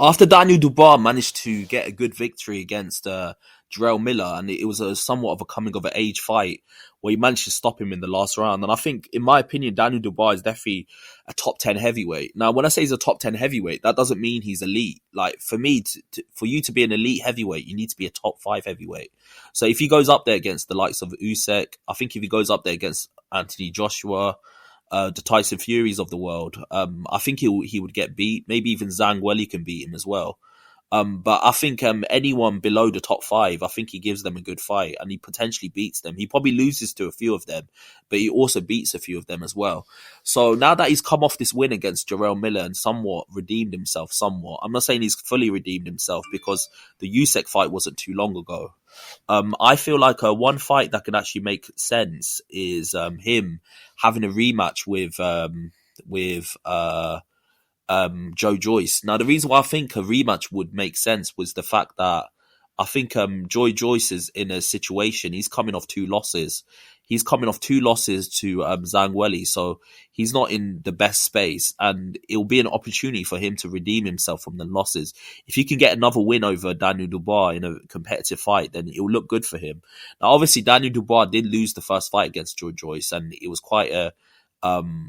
After Daniel Dubois managed to get a good victory against Jarrell Miller, and it was a somewhat of a coming of age fight where he managed to stop him in the last round. And I think, in my opinion, Daniel Dubois is definitely a top 10 heavyweight. Now, when I say he's a top 10 heavyweight, that doesn't mean he's elite. Like, for me, for you to be an elite heavyweight, you need to be a top 5 heavyweight. So if he goes up there against the likes of Usyk, I think if he goes up there against Anthony Joshua, the Tyson Furies of the world, I think he would get beat. Maybe even Zhang Weili can beat him as well. But I think anyone below the top 5, I think he gives them a good fight and he potentially beats them. He probably loses to a few of them, but he also beats a few of them as well. So now that he's come off this win against Jarrell Miller and somewhat redeemed himself somewhat, I'm not saying he's fully redeemed himself because the Usyk fight wasn't too long ago. I feel like one fight that can actually make sense is him having a rematch with Joe Joyce. Now, the reason why I think a rematch would make sense was the fact that I think Joy Joyce is in a situation. He's coming off 2 losses. He's coming off 2 losses to Zhang Weili, so he's not in the best space, and it'll be an opportunity for him to redeem himself from the losses. If he can get another win over Daniel Dubois in a competitive fight, then it will look good for him. Now, obviously, Daniel Dubois did lose the first fight against Joe Joyce, and it was quite a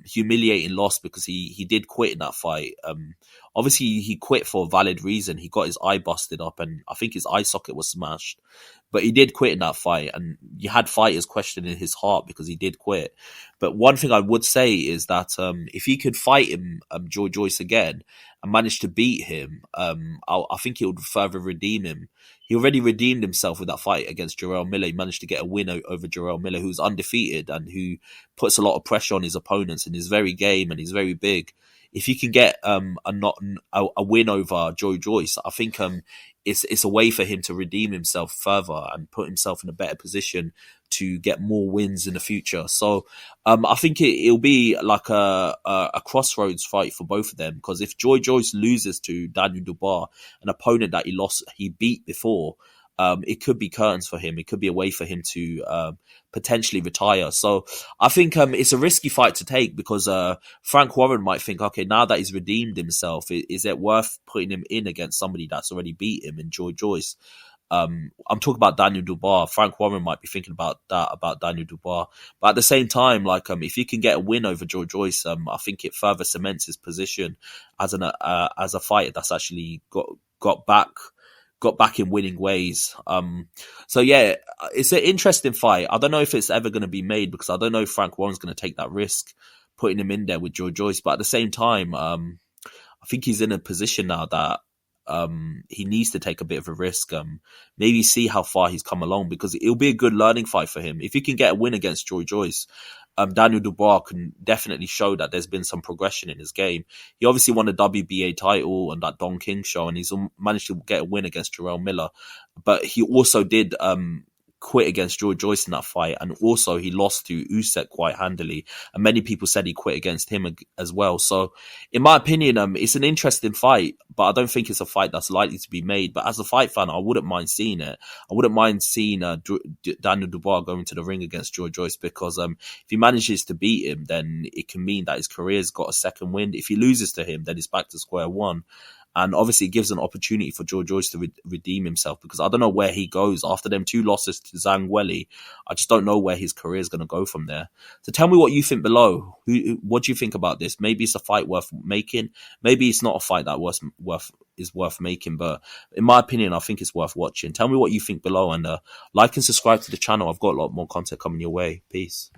humiliating loss because he did quit in that fight. Obviously he quit for a valid reason. He got his eye busted up and I think his eye socket was smashed, but he did quit in that fight, and you had fighters questioning his heart because he did quit. But one thing I would say is that if he could fight him, Joe Joyce again, and manage to beat him, I think it would further redeem him. He already redeemed himself with that fight against Jarrell Miller. He managed to get a win over Jarrell Miller, who's undefeated and who puts a lot of pressure on his opponents and is very game and he's very big. If he can get a win over Joe Joyce, I think it's a way for him to redeem himself further and put himself in a better position to get more wins in the future. So I think it'll be like a crossroads fight for both of them, because if Joy Joyce loses to Daniel Dubois, an opponent that he beat before, it could be curtains for him. It could be a way for him to potentially retire. So I think it's a risky fight to take because Frank Warren might think, okay, now that he's redeemed himself, is it worth putting him in against somebody that's already beat him in Joe Joyce? I'm talking about Daniel Dubois. Frank Warren might be thinking about that, about Daniel Dubois. But at the same time, like if he can get a win over Joe Joyce, I think it further cements his position as a fighter that's actually got back in winning ways. So yeah, it's an interesting fight. I don't know if it's ever going to be made because I don't know if Frank Warren's going to take that risk putting him in there with Joe Joyce. But at the same time, I think he's in a position now that he needs to take a bit of a risk, maybe see how far he's come along, because it'll be a good learning fight for him. If he can get a win against Joe Joyce, Daniel Dubois can definitely show that there's been some progression in his game. He obviously won the WBA title on that Don King show, and he's managed to get a win against Jarrell Miller. But he also did quit against Joe Joyce in that fight, and also he lost to Usyk quite handily, and many people said he quit against him as well. So in my opinion, it's an interesting fight, but I don't think it's a fight that's likely to be made. But as a fight fan, I wouldn't mind seeing it. I wouldn't mind seeing Daniel Dubois going to the ring against Joe Joyce, because if he manages to beat him, then it can mean that his career's got a second wind. If he loses to him, then it's back to square one. And obviously it gives an opportunity for Joe Joyce to redeem himself, because I don't know where he goes after them 2 losses to Zhang Weili. I just don't know where his career is going to go from there. So tell me what you think below. What do you think about this? Maybe it's a fight worth making. Maybe it's not a fight that is worth making. But in my opinion, I think it's worth watching. Tell me what you think below, and like and subscribe to the channel. I've got a lot more content coming your way. Peace.